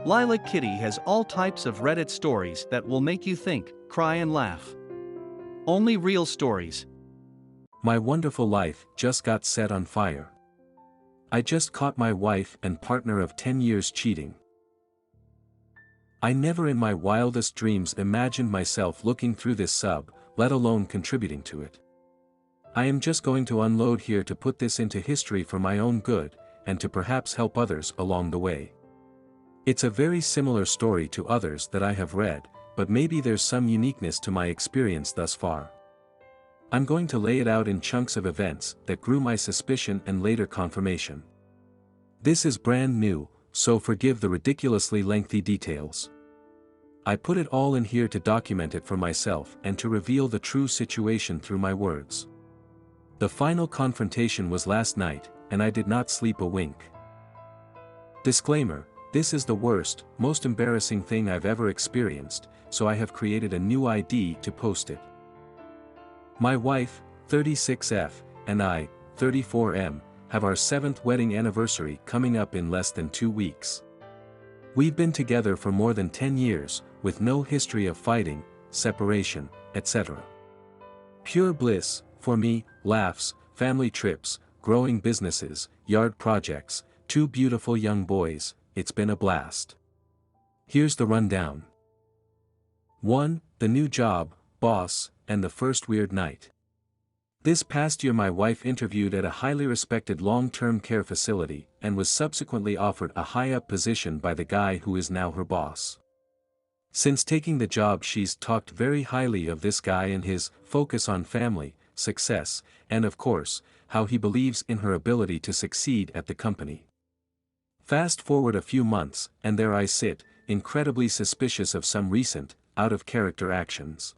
Lilac Kitty has all types of Reddit stories that will make you think, cry and laugh. Only real stories. My wonderful life just got set on fire. I just caught my wife and partner of 10 years cheating. I never in my wildest dreams imagined myself looking through this sub, let alone contributing to it. I am just going to unload here to put this into history for my own good, and to perhaps help others along the way. It's a very similar story to others that I have read, but maybe there's some uniqueness to my experience thus far. I'm going to lay it out in chunks of events that grew my suspicion and later confirmation. This is brand new, so forgive the ridiculously lengthy details. I put it all in here to document it for myself and to reveal the true situation through my words. The final confrontation was last night, and I did not sleep a wink. Disclaimer: this is the worst, most embarrassing thing I've ever experienced, so I have created a new ID to post it. My wife, 36F, and I, 34M, have our 7th wedding anniversary coming up in less than 2 weeks. We've been together for more than 10 years, with no history of fighting, separation, etc. Pure bliss, for me, laughs, family trips, growing businesses, yard projects, 2 beautiful young boys. It's been a blast. Here's the rundown. 1. The new job, boss, and the first weird night. This past year my wife interviewed at a highly respected long-term care facility and was subsequently offered a high-up position by the guy who is now her boss. Since taking the job she's talked very highly of this guy and his focus on family, success, and of course, how he believes in her ability to succeed at the company. Fast forward a few months, and there I sit, incredibly suspicious of some recent, out-of-character actions.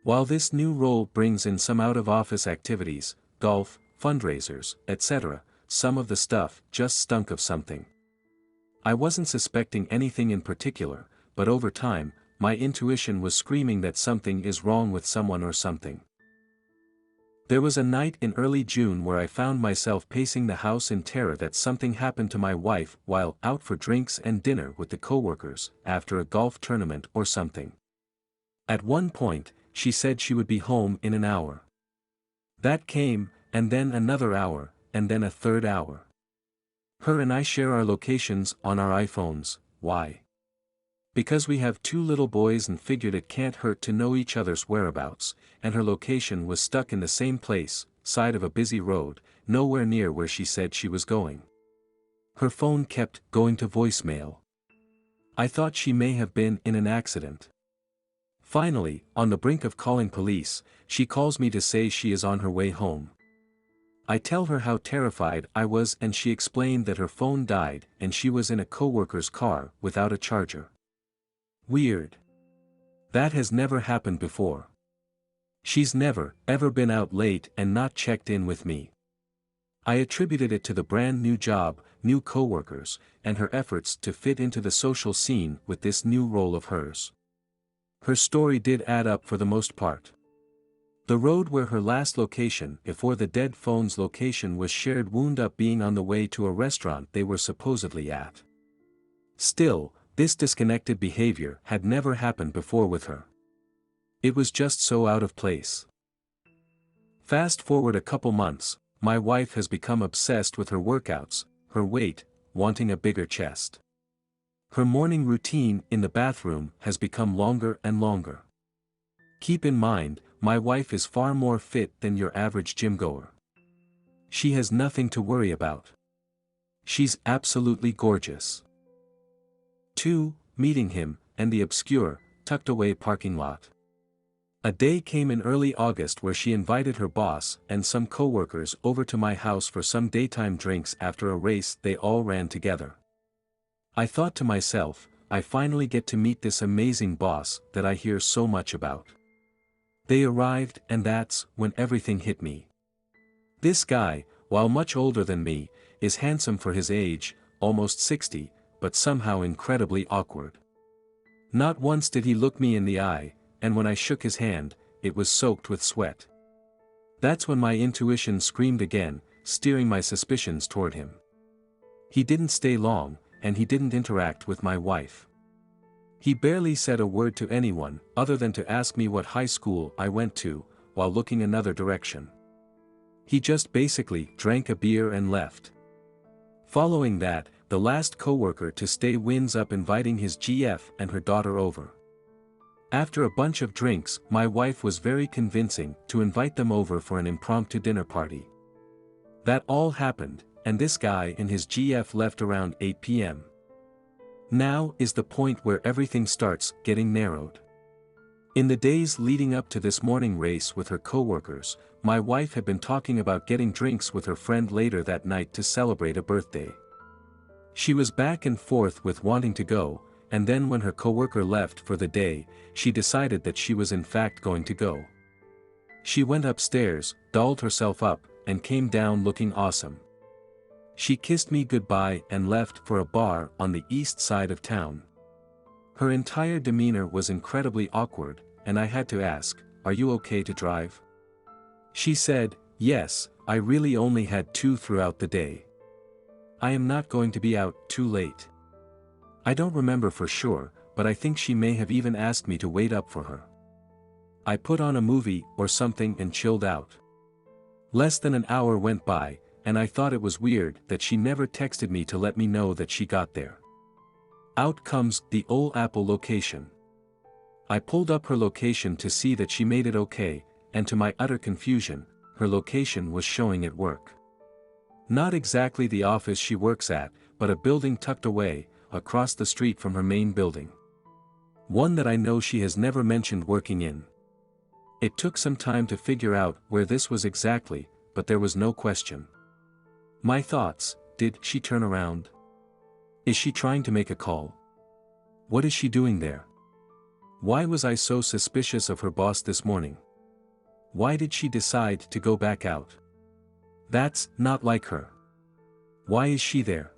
While this new role brings in some out-of-office activities, golf, fundraisers, etc., some of the stuff just stunk of something. I wasn't suspecting anything in particular, but over time, my intuition was screaming that something is wrong with someone or something. There was a night in early June where I found myself pacing the house in terror that something happened to my wife while out for drinks and dinner with the coworkers after a golf tournament or something. At one point, she said she would be home in an hour. That came, and then another hour, and then a third hour. Her and I share our locations on our iPhones. Why? Because we have 2 little boys and figured it can't hurt to know each other's whereabouts, and her location was stuck in the same place, side of a busy road, nowhere near where she said she was going. Her phone kept going to voicemail. I thought she may have been in an accident. Finally, on the brink of calling police, she calls me to say she is on her way home. I tell her how terrified I was and she explained that her phone died and she was in a coworker's car without a charger. Weird. That has never happened before. She's never, ever been out late and not checked in with me. I attributed it to the brand new job, new coworkers, and her efforts to fit into the social scene with this new role of hers. Her story did add up for the most part. The road where her last location before the dead phone's location was shared wound up being on the way to a restaurant they were supposedly at. Still, this disconnected behavior had never happened before with her. It was just so out of place. Fast forward a couple months, my wife has become obsessed with her workouts, her weight, wanting a bigger chest. Her morning routine in the bathroom has become longer and longer. Keep in mind, my wife is far more fit than your average gym-goer. She has nothing to worry about. She's absolutely gorgeous. 2. Meeting him, and the obscure, tucked-away parking lot. A day came in early August where she invited her boss and some coworkers over to my house for some daytime drinks after a race they all ran together. I thought to myself, I finally get to meet this amazing boss that I hear so much about. They arrived and that's when everything hit me. This guy, while much older than me, is handsome for his age, almost 60, but somehow incredibly awkward. Not once did he look me in the eye, and when I shook his hand, it was soaked with sweat. That's when my intuition screamed again, steering my suspicions toward him. He didn't stay long, and he didn't interact with my wife. He barely said a word to anyone, other than to ask me what high school I went to, while looking another direction. He just basically drank a beer and left. Following that, the last coworker to stay winds up inviting his GF and her daughter over. After a bunch of drinks, my wife was very convincing to invite them over for an impromptu dinner party. That all happened, and this guy and his GF left around 8 p.m. Now is the point where everything starts getting narrowed. In the days leading up to this morning race with her coworkers, my wife had been talking about getting drinks with her friend later that night to celebrate a birthday. She was back and forth with wanting to go, and then when her coworker left for the day, she decided that she was in fact going to go. She went upstairs, dolled herself up, and came down looking awesome. She kissed me goodbye and left for a bar on the east side of town. Her entire demeanor was incredibly awkward, and I had to ask, "Are you okay to drive?" She said, "Yes, I really only had 2 throughout the day. I am not going to be out too late." I don't remember for sure, but I think she may have even asked me to wait up for her. I put on a movie or something and chilled out. Less than an hour went by, and I thought it was weird that she never texted me to let me know that she got there. Out comes the old Apple location. I pulled up her location to see that she made it okay, and to my utter confusion, her location was showing at work. Not exactly the office she works at, but a building tucked away, across the street from her main building. One that I know she has never mentioned working in. It took some time to figure out where this was exactly, but there was no question. My thoughts: did she turn around? Is she trying to make a call? What is she doing there? Why was I so suspicious of her boss this morning? Why did she decide to go back out? That's not like her. Why is she there?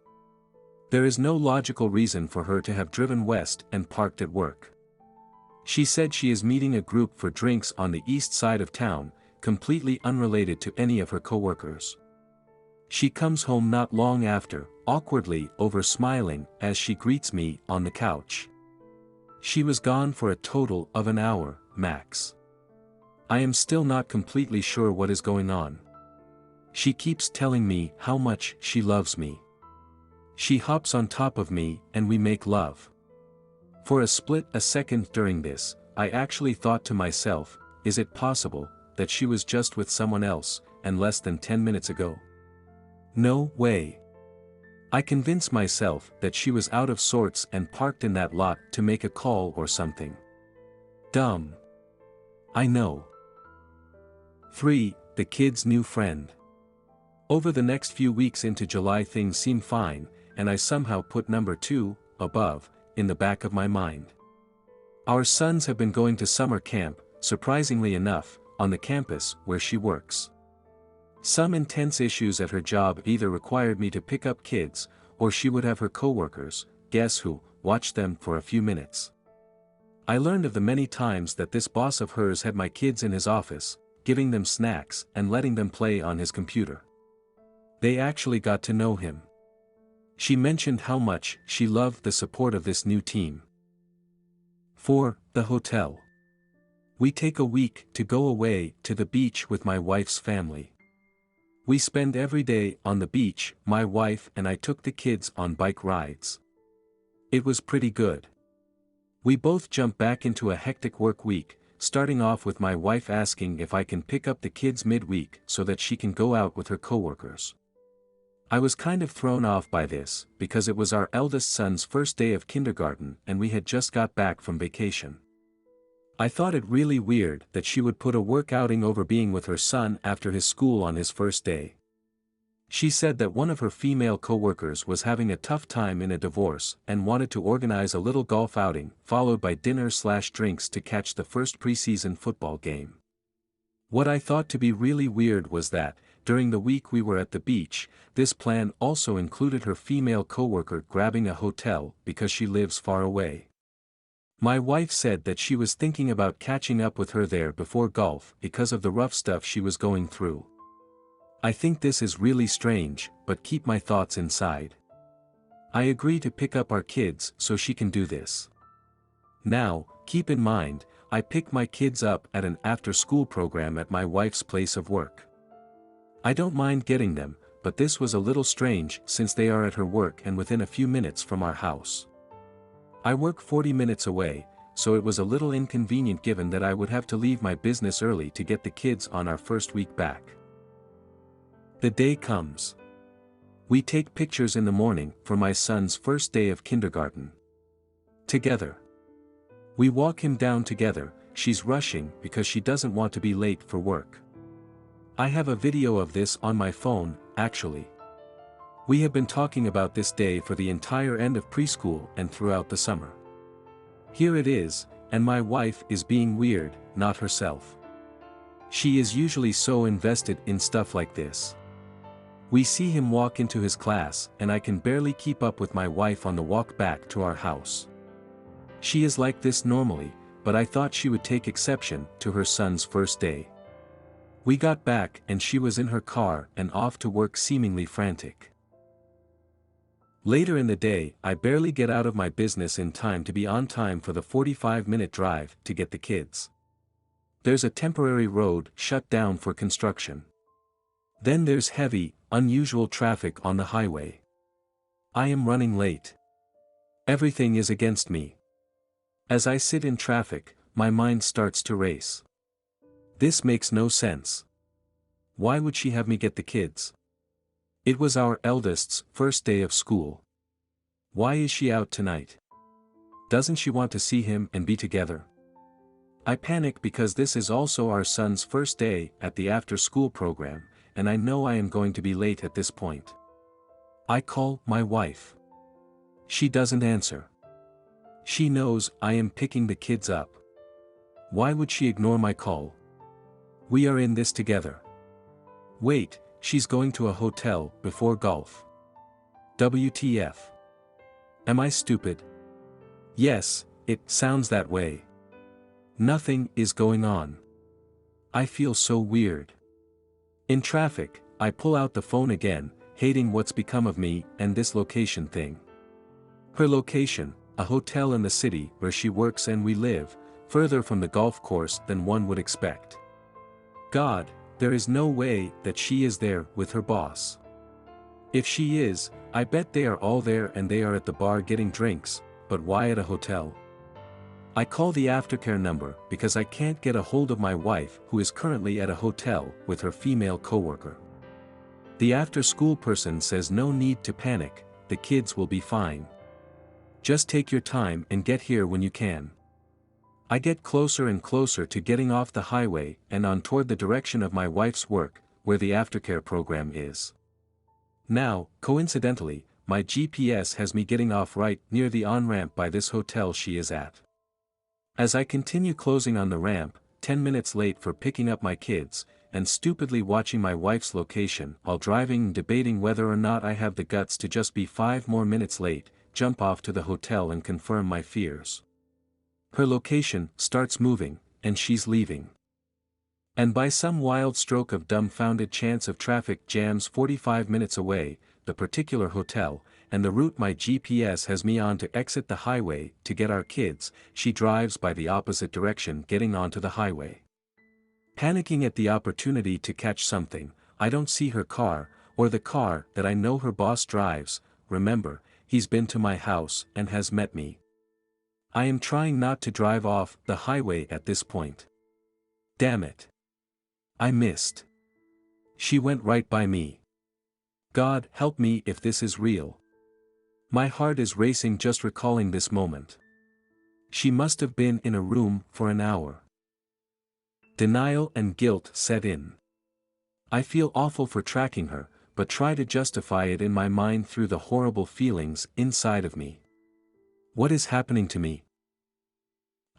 There is no logical reason for her to have driven west and parked at work. She said she is meeting a group for drinks on the east side of town, completely unrelated to any of her coworkers. She comes home not long after, awkwardly over-smiling as she greets me on the couch. She was gone for a total of an hour, max. I am still not completely sure what is going on. She keeps telling me how much she loves me. She hops on top of me and we make love. For a split second during this, I actually thought to myself, is it possible that she was just with someone else, and less than 10 minutes ago? No way. I convinced myself that she was out of sorts and parked in that lot to make a call or something. Dumb. I know. 3. The kid's new friend. Over the next few weeks into July things seem fine, and I somehow put number 2, above, in the back of my mind. Our sons have been going to summer camp, surprisingly enough, on the campus where she works. Some intense issues at her job either required me to pick up kids, or she would have her coworkers, guess who, watch them for a few minutes. I learned of the many times that this boss of hers had my kids in his office, giving them snacks and letting them play on his computer. They actually got to know him. She mentioned how much she loved the support of this new team. 4. The hotel. We take a week to go away to the beach with my wife's family. We spend every day on the beach. My wife and I took the kids on bike rides. It was pretty good. We both jump back into a hectic work week, starting off with my wife asking if I can pick up the kids midweek so that she can go out with her coworkers. I was kind of thrown off by this, because it was our eldest son's first day of kindergarten and we had just got back from vacation. I thought it really weird that she would put a work outing over being with her son after his school on his first day. She said that one of her female coworkers was having a tough time in a divorce and wanted to organize a little golf outing, followed by dinner/drinks to catch the first preseason football game. What I thought to be really weird was that, during the week we were at the beach, this plan also included her female coworker grabbing a hotel because she lives far away. My wife said that she was thinking about catching up with her there before golf because of the rough stuff she was going through. I think this is really strange, but keep my thoughts inside. I agree to pick up our kids so she can do this. Now, keep in mind, I pick my kids up at an after-school program at my wife's place of work. I don't mind getting them, but this was a little strange since they are at her work and within a few minutes from our house. I work 40 minutes away, so it was a little inconvenient given that I would have to leave my business early to get the kids on our first week back. The day comes. We take pictures in the morning for my son's first day of kindergarten. Together. We walk him down together. She's rushing because she doesn't want to be late for work. I have a video of this on my phone, actually. We have been talking about this day for the entire end of preschool and throughout the summer. Here it is, and my wife is being weird, not herself. She is usually so invested in stuff like this. We see him walk into his class and I can barely keep up with my wife on the walk back to our house. She is like this normally, but I thought she would take exception to her son's first day. We got back and she was in her car and off to work seemingly frantic. Later in the day, I barely get out of my business in time to be on time for the 45-minute drive to get the kids. There's a temporary road shut down for construction. Then there's heavy, unusual traffic on the highway. I am running late. Everything is against me. As I sit in traffic, my mind starts to race. This makes no sense. Why would she have me get the kids? It was our eldest's first day of school. Why is she out tonight? Doesn't she want to see him and be together? I panic because this is also our son's first day at the after-school program, and I know I am going to be late at this point. I call my wife. She doesn't answer. She knows I am picking the kids up. Why would she ignore my call? We are in this together. Wait, she's going to a hotel before golf. WTF? Am I stupid? Yes, it sounds that way. Nothing is going on. I feel so weird. In traffic, I pull out the phone again, hating what's become of me and this location thing. Her location, a hotel in the city where she works and we live, further from the golf course than one would expect. God, there is no way that she is there with her boss. If she is, I bet they are all there and they are at the bar getting drinks, but why at a hotel? I call the aftercare number because I can't get a hold of my wife who is currently at a hotel with her female coworker. The after-school person says no need to panic, the kids will be fine. Just take your time and get here when you can. I get closer and closer to getting off the highway and on toward the direction of my wife's work, where the aftercare program is. Now, coincidentally, my GPS has me getting off right near the on-ramp by this hotel she is at. As I continue closing on the ramp, 10 minutes late for picking up my kids, and stupidly watching my wife's location while driving and debating whether or not I have the guts to just be 5 more minutes late, jump off to the hotel and confirm my fears. Her location starts moving, and she's leaving. And by some wild stroke of dumbfounded chance of traffic jams 45 minutes away, the particular hotel, and the route my GPS has me on to exit the highway to get our kids, she drives by the opposite direction getting onto the highway. Panicking at the opportunity to catch something, I don't see her car, or the car that I know her boss drives. Remember, he's been to my house and has met me. I am trying not to drive off the highway at this point. Damn it. I missed. She went right by me. God help me if this is real. My heart is racing just recalling this moment. She must have been in a room for an hour. Denial and guilt set in. I feel awful for tracking her, but try to justify it in my mind through the horrible feelings inside of me. What is happening to me?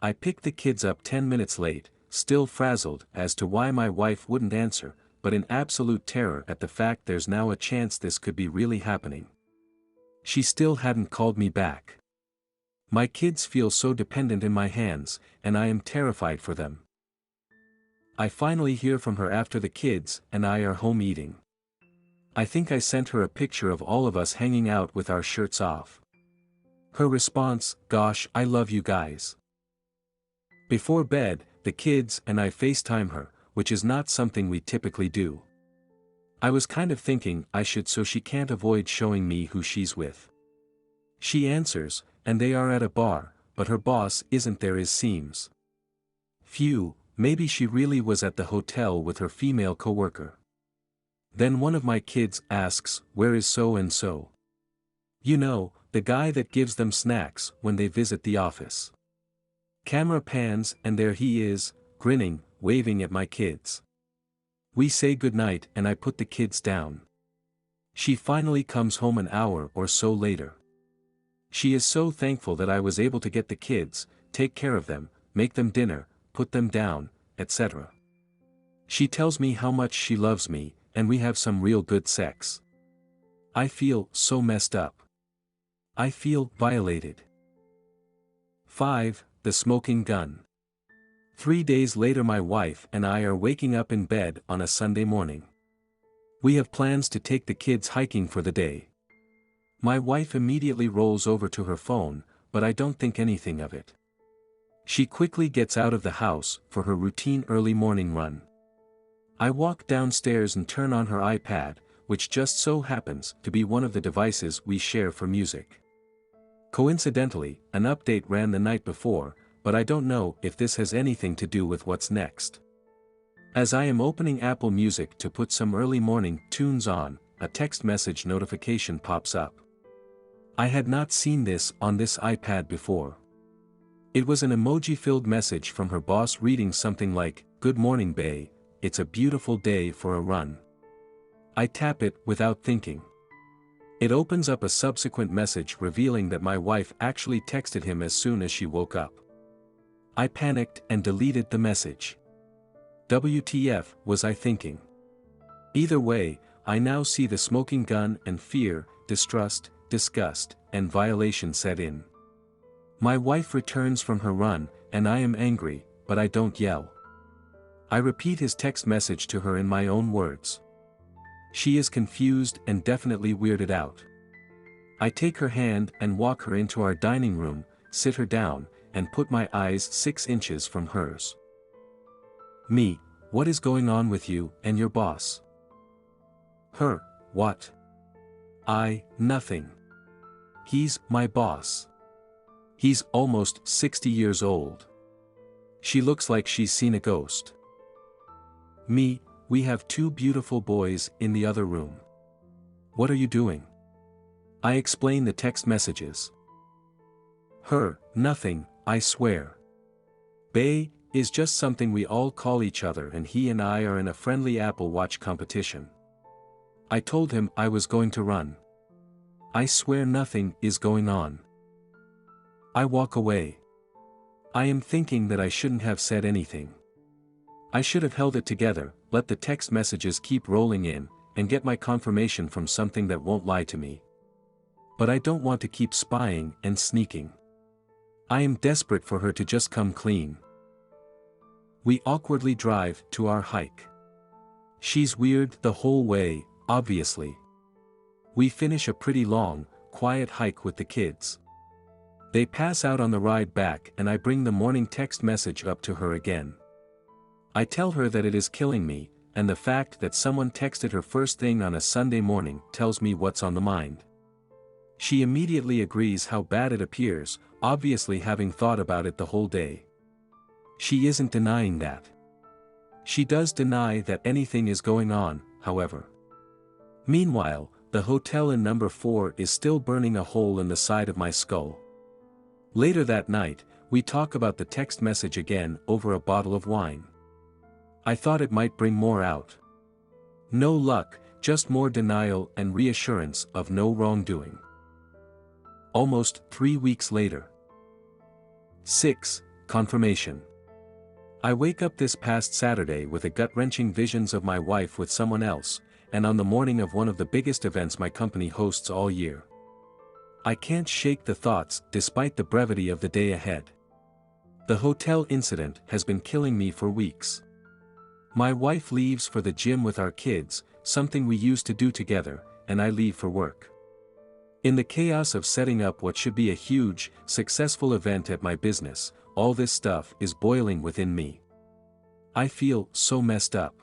I pick the kids up 10 minutes late, still frazzled as to why my wife wouldn't answer, but in absolute terror at the fact there's now a chance this could be really happening. She still hadn't called me back. My kids feel so dependent in my hands, and I am terrified for them. I finally hear from her after the kids and I are home eating. I think I sent her a picture of all of us hanging out with our shirts off. Her response, "Gosh, I love you guys." Before bed, the kids and I FaceTime her, which is not something we typically do. I was kind of thinking I should so she can't avoid showing me who she's with. She answers, and they are at a bar, but her boss isn't there, it seems. Phew, maybe she really was at the hotel with her female coworker. Then one of my kids asks, "Where is so-and-so?" You know, the guy that gives them snacks when they visit the office. Camera pans and there he is, grinning, waving at my kids. We say goodnight and I put the kids down. She finally comes home an hour or so later. She is so thankful that I was able to get the kids, take care of them, make them dinner, put them down, etc. She tells me how much she loves me, and we have some real good sex. I feel so messed up. I feel violated. 5. The smoking gun. 3 days later, my wife and I are waking up in bed on a Sunday morning. We have plans to take the kids hiking for the day. My wife immediately rolls over to her phone, but I don't think anything of it. She quickly gets out of the house for her routine early morning run. I walk downstairs and turn on her iPad, which just so happens to be one of the devices we share for music. Coincidentally, an update ran the night before, but I don't know if this has anything to do with what's next. As I am opening Apple Music to put some early morning tunes on, a text message notification pops up. I had not seen this on this iPad before. It was an emoji-filled message from her boss reading something like, "Good morning, bae, it's a beautiful day for a run." I tap it without thinking. It opens up a subsequent message revealing that my wife actually texted him as soon as she woke up. I panicked and deleted the message. WTF was I thinking? Either way, I now see the smoking gun and fear, distrust, disgust, and violation set in. My wife returns from her run, and I am angry, but I don't yell. I repeat his text message to her in my own words. She is confused and definitely weirded out. I take her hand and walk her into our dining room, sit her down, and put my eyes 6 inches from hers. Me, what is going on with you and your boss? Her, what? I, nothing. He's my boss. He's almost 60 years old. She looks like she's seen a ghost. Me, we have 2 beautiful boys in the other room. What are you doing? I explain the text messages. Her, nothing, I swear. Bae, is just something we all call each other, and he and I are in a friendly Apple Watch competition. I told him I was going to run. I swear nothing is going on. I walk away. I am thinking that I shouldn't have said anything. I should have held it together, let the text messages keep rolling in, and get my confirmation from something that won't lie to me. But I don't want to keep spying and sneaking. I am desperate for her to just come clean. We awkwardly drive to our hike. She's weird the whole way, obviously. We finish a pretty long, quiet hike with the kids. They pass out on the ride back, and I bring the morning text message up to her again. I tell her that it is killing me, and the fact that someone texted her first thing on a Sunday morning tells me what's on the mind. She immediately agrees how bad it appears, obviously having thought about it the whole day. She isn't denying that. She does deny that anything is going on, however. Meanwhile, the hotel in number 4 is still burning a hole in the side of my skull. Later that night, we talk about the text message again over a bottle of wine. I thought it might bring more out. No luck, just more denial and reassurance of no wrongdoing. Almost 3 weeks later. 6. Confirmation. I wake up this past Saturday with a gut-wrenching visions of my wife with someone else, and on the morning of one of the biggest events my company hosts all year. I can't shake the thoughts despite the brevity of the day ahead. The hotel incident has been killing me for weeks. My wife leaves for the gym with our kids, something we used to do together, and I leave for work. In the chaos of setting up what should be a huge, successful event at my business, all this stuff is boiling within me. I feel so messed up.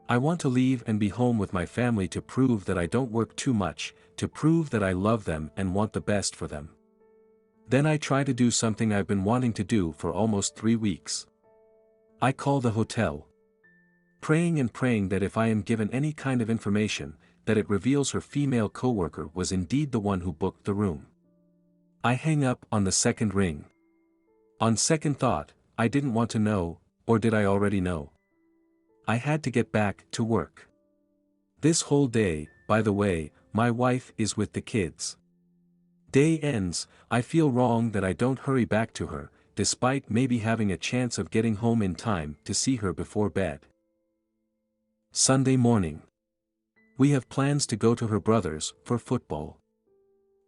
I want to leave and be home with my family to prove that I don't work too much, to prove that I love them and want the best for them. Then I try to do something I've been wanting to do for almost 3 weeks. I call the hotel. Praying and praying that if I am given any kind of information, that it reveals her female coworker was indeed the one who booked the room. I hang up on the second ring. On second thought, I didn't want to know, or did I already know? I had to get back to work. This whole day, by the way, my wife is with the kids. Day ends, I feel wrong that I don't hurry back to her, despite maybe having a chance of getting home in time to see her before bed. Sunday morning. We have plans to go to her brother's for football.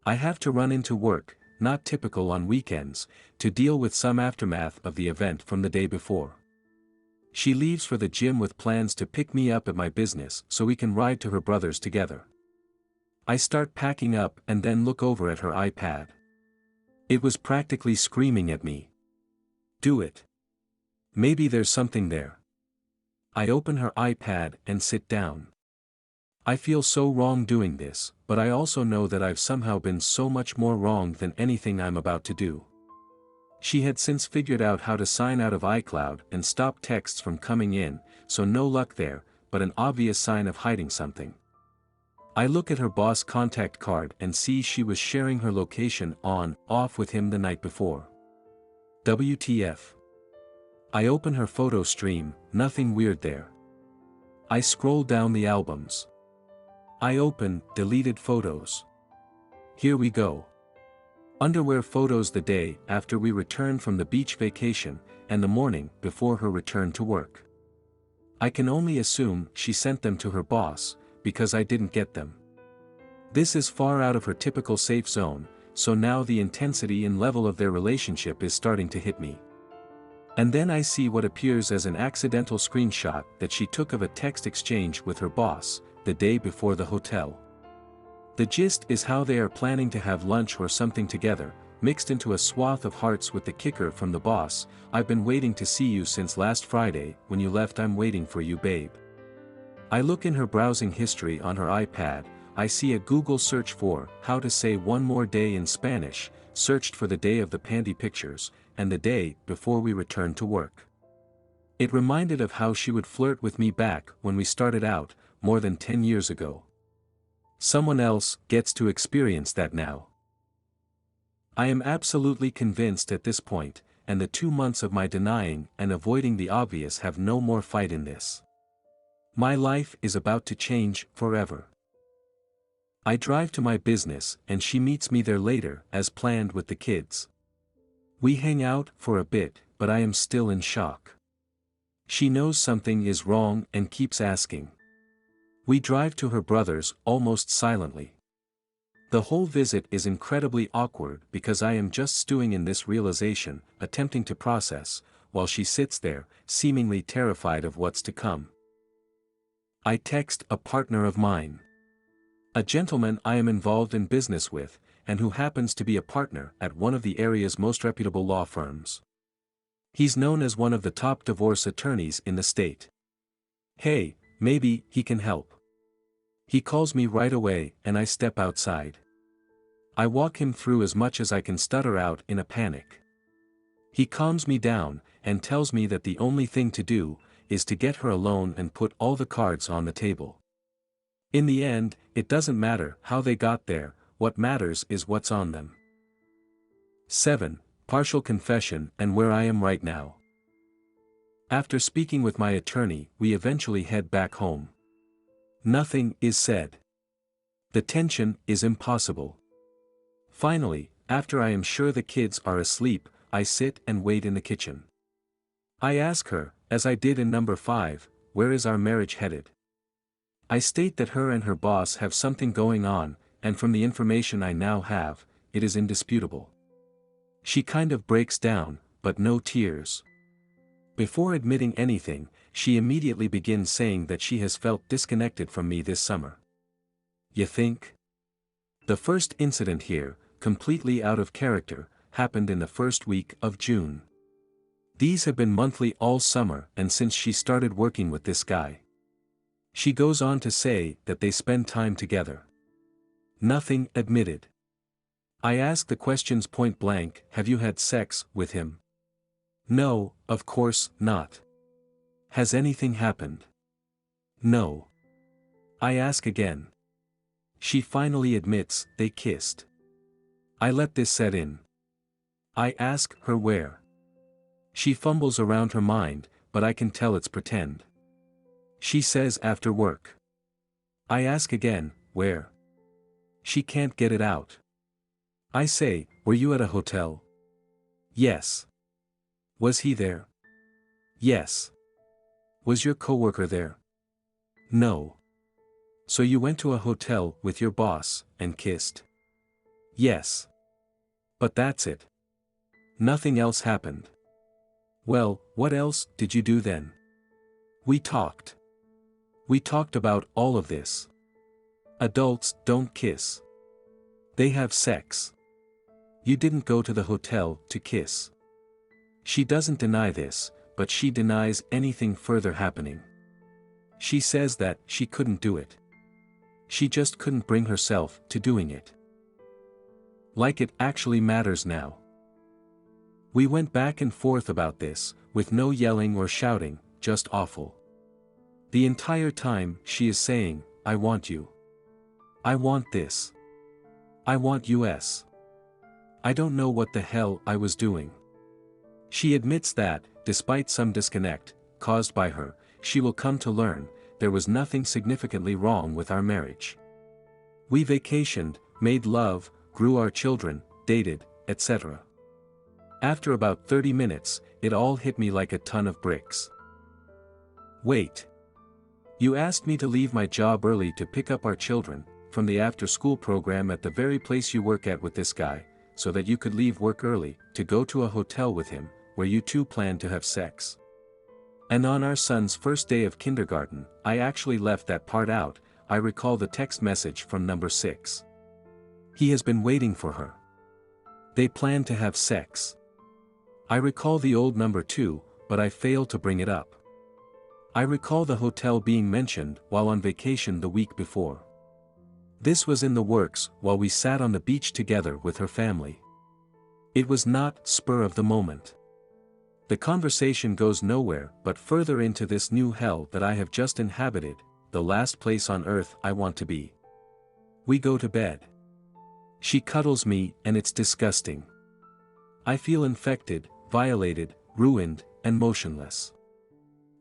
I have to run into work, not typical on weekends, to deal with some aftermath of the event from the day before. She leaves for the gym with plans to pick me up at my business so we can ride to her brother's together. I start packing up and then look over at her iPad. It was practically screaming at me. Do it. Maybe there's something there. I open her iPad and sit down. I feel so wrong doing this, but I also know that I've somehow been so much more wrong than anything I'm about to do. She had since figured out how to sign out of iCloud and stop texts from coming in, so no luck there, but an obvious sign of hiding something. I look at her boss contact card and see she was sharing her location off with him the night before. WTF. I open her photo stream, nothing weird there. I scroll down the albums. I open deleted photos. Here we go. Underwear photos the day after we returned from the beach vacation, and the morning before her return to work. I can only assume she sent them to her boss, because I didn't get them. This is far out of her typical safe zone, so now the intensity and level of their relationship is starting to hit me. And then I see what appears as an accidental screenshot that she took of a text exchange with her boss, the day before the hotel. The gist is how they are planning to have lunch or something together, mixed into a swath of hearts with the kicker from the boss, "I've been waiting to see you since last Friday, when you left I'm waiting for you babe." I look in her browsing history on her iPad, I see a Google search for "how to say one more day in Spanish," searched for the day of the panty pictures, and the day before we returned to work. It reminded of how she would flirt with me back when we started out, more than 10 years ago. Someone else gets to experience that now. I am absolutely convinced at this point, and the 2 months of my denying and avoiding the obvious have no more fight in this. My life is about to change forever. I drive to my business and she meets me there later as planned with the kids. We hang out for a bit, but I am still in shock. She knows something is wrong and keeps asking. We drive to her brother's almost silently. The whole visit is incredibly awkward because I am just stewing in this realization, attempting to process, while she sits there, seemingly terrified of what's to come. I text a partner of mine. A gentleman I am involved in business with, and who happens to be a partner at one of the area's most reputable law firms. He's known as one of the top divorce attorneys in the state. Hey, maybe he can help. He calls me right away and I step outside. I walk him through as much as I can stutter out in a panic. He calms me down and tells me that the only thing to do is to get her alone and put all the cards on the table. In the end, it doesn't matter how they got there, what matters is what's on them. 7. Partial confession and where I am right now. After speaking with my attorney, we eventually head back home. Nothing is said. The tension is impossible. Finally, after I am sure the kids are asleep, I sit and wait in the kitchen. I ask her, as I did in number 5, where is our marriage headed? I state that her and her boss have something going on, and from the information I now have, it is indisputable. She kind of breaks down, but no tears. Before admitting anything, she immediately begins saying that she has felt disconnected from me this summer. You think? The first incident here, completely out of character, happened in the first week of June. These have been monthly all summer and since she started working with this guy. She goes on to say that they spend time together. Nothing admitted. I ask the questions point blank, have you had sex with him? No, of course not. Has anything happened? No. I ask again. She finally admits they kissed. I let this set in. I ask her where. She fumbles around her mind, but I can tell it's pretend. She says after work. I ask again, where? She can't get it out. I say, were you at a hotel? Yes. Was he there? Yes. Was your coworker there? No. So you went to a hotel with your boss and kissed? Yes. But that's it. Nothing else happened. Well, what else did you do then? We talked. We talked about all of this. Adults don't kiss. They have sex. You didn't go to the hotel to kiss. She doesn't deny this, but she denies anything further happening. She says that she couldn't do it. She just couldn't bring herself to doing it. Like it actually matters now. We went back and forth about this, with no yelling or shouting, just awful. The entire time she is saying, I want you. I want this. I want US. I don't know what the hell I was doing. She admits that, despite some disconnect, caused by her, she will come to learn, there was nothing significantly wrong with our marriage. We vacationed, made love, grew our children, dated, etc. After about 30 minutes, it all hit me like a ton of bricks. Wait. You asked me to leave my job early to pick up our children, from the after-school program at the very place you work at with this guy, so that you could leave work early, to go to a hotel with him, where you two planned to have sex. And on our son's first day of kindergarten, I actually left that part out, I recall the text message from number 6. He has been waiting for her. They planned to have sex. I recall the old number 2, but I failed to bring it up. I recall the hotel being mentioned while on vacation the week before. This was in the works while we sat on the beach together with her family. It was not spur of the moment. The conversation goes nowhere but further into this new hell that I have just inhabited, the last place on earth I want to be. We go to bed. She cuddles me and it's disgusting. I feel infected, violated, ruined, and motionless.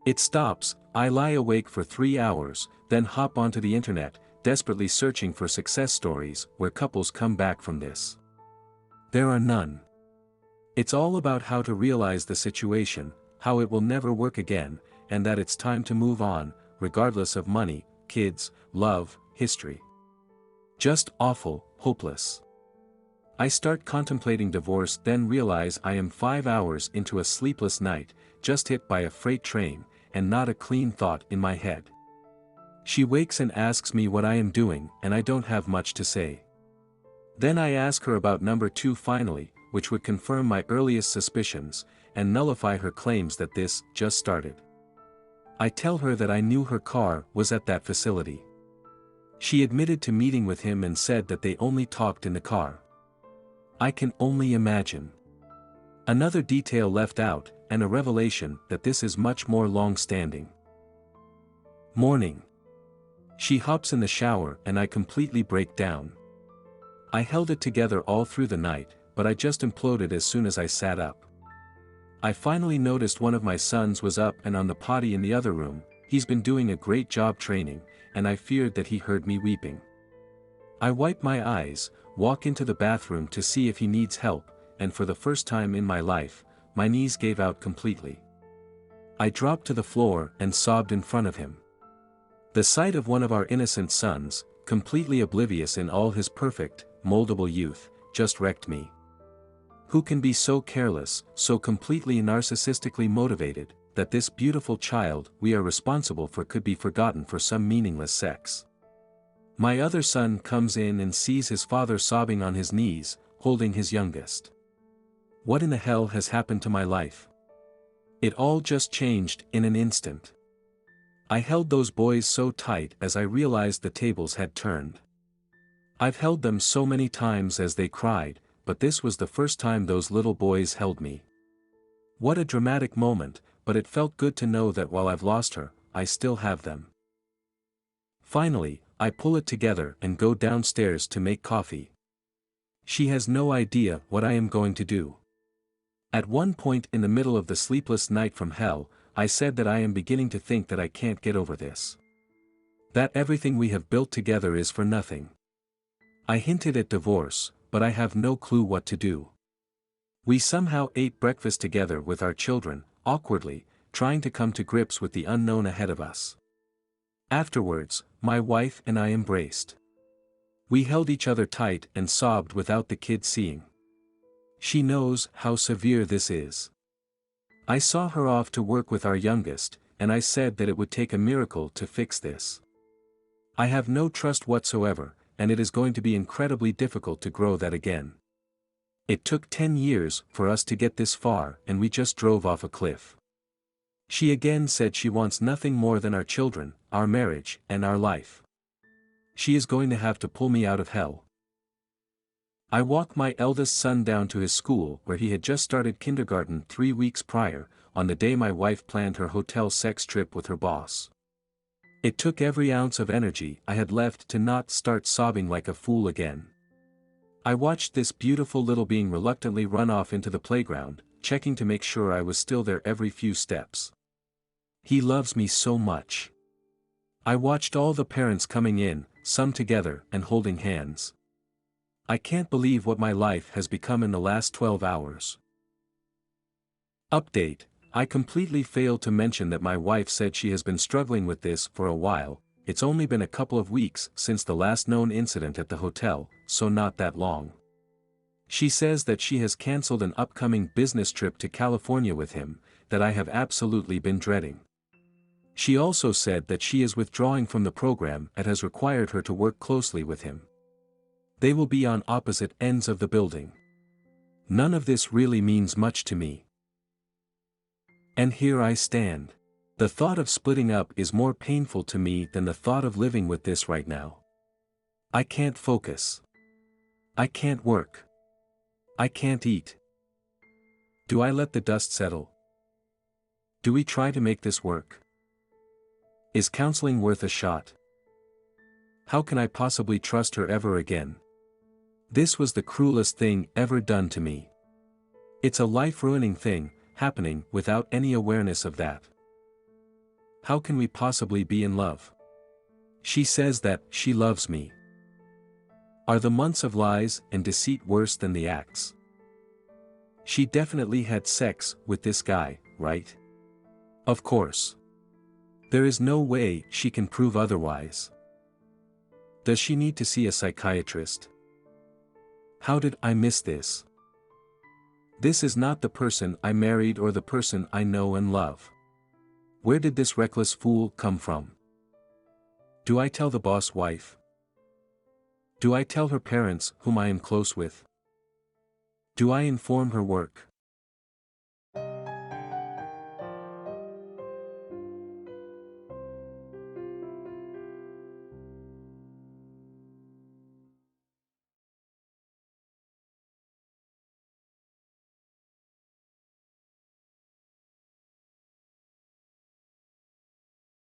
It stops, I lie awake for 3 hours, then hop onto the internet, desperately searching for success stories where couples come back from this. There are none. It's all about how to realize the situation, how it will never work again, and that it's time to move on, regardless of money, kids, love, history. Just awful, hopeless. I start contemplating divorce, then realize I am 5 hours into a sleepless night, just hit by a freight train, and not a clean thought in my head. She wakes and asks me what I am doing, and I don't have much to say. Then I ask her about number 2 finally, which would confirm my earliest suspicions, and nullify her claims that this just started. I tell her that I knew her car was at that facility. She admitted to meeting with him and said that they only talked in the car. I can only imagine. Another detail left out, and a revelation that this is much more long-standing. Morning. She hops in the shower and I completely break down. I held it together all through the night, but I just imploded as soon as I sat up. I finally noticed one of my sons was up and on the potty in the other room. He's been doing a great job training, and I feared that he heard me weeping. I wipe my eyes, walk into the bathroom to see if he needs help, and for the first time in my life, my knees gave out completely. I dropped to the floor and sobbed in front of him. The sight of one of our innocent sons, completely oblivious in all his perfect, moldable youth, just wrecked me. Who can be so careless, so completely narcissistically motivated, that this beautiful child we are responsible for could be forgotten for some meaningless sex. My other son comes in and sees his father sobbing on his knees, holding his youngest. What in the hell has happened to my life? It all just changed in an instant. I held those boys so tight as I realized the tables had turned. I've held them so many times as they cried, but this was the first time those little boys held me. What a dramatic moment, but it felt good to know that while I've lost her, I still have them. Finally, I pull it together and go downstairs to make coffee. She has no idea what I am going to do. At one point in the middle of the sleepless night from hell, I said that I am beginning to think that I can't get over this. That everything we have built together is for nothing. I hinted at divorce, but I have no clue what to do. We somehow ate breakfast together with our children, awkwardly, trying to come to grips with the unknown ahead of us. Afterwards, my wife and I embraced. We held each other tight and sobbed without the kids seeing. She knows how severe this is. I saw her off to work with our youngest, and I said that it would take a miracle to fix this. I have no trust whatsoever, and it is going to be incredibly difficult to grow that again. It took 10 years for us to get this far, and we just drove off a cliff. She again said she wants nothing more than our children, our marriage, and our life. She is going to have to pull me out of hell. I walk my eldest son down to his school where he had just started kindergarten 3 weeks prior, on the day my wife planned her hotel sex trip with her boss. It took every ounce of energy I had left to not start sobbing like a fool again. I watched this beautiful little being reluctantly run off into the playground, checking to make sure I was still there every few steps. He loves me so much. I watched all the parents coming in, some together and holding hands. I can't believe what my life has become in the last 12 hours. Update: I completely failed to mention that my wife said she has been struggling with this for a while. It's only been a couple of weeks since the last known incident at the hotel, so not that long. She says that she has cancelled an upcoming business trip to California with him, that I have absolutely been dreading. She also said that she is withdrawing from the program and has required her to work closely with him. They will be on opposite ends of the building. None of this really means much to me. And here I stand. The thought of splitting up is more painful to me than the thought of living with this right now. I can't focus. I can't work. I can't eat. Do I let the dust settle? Do we try to make this work? Is counseling worth a shot? How can I possibly trust her ever again? This was the cruelest thing ever done to me. It's a life-ruining thing, happening without any awareness of that. How can we possibly be in love? She says that she loves me. Are the months of lies and deceit worse than the acts? She definitely had sex with this guy, right? Of course. There is no way she can prove otherwise. Does she need to see a psychiatrist? How did I miss this? This is not the person I married or the person I know and love. Where did this reckless fool come from? Do I tell the boss wife? Do I tell her parents whom I am close with? Do I inform her work?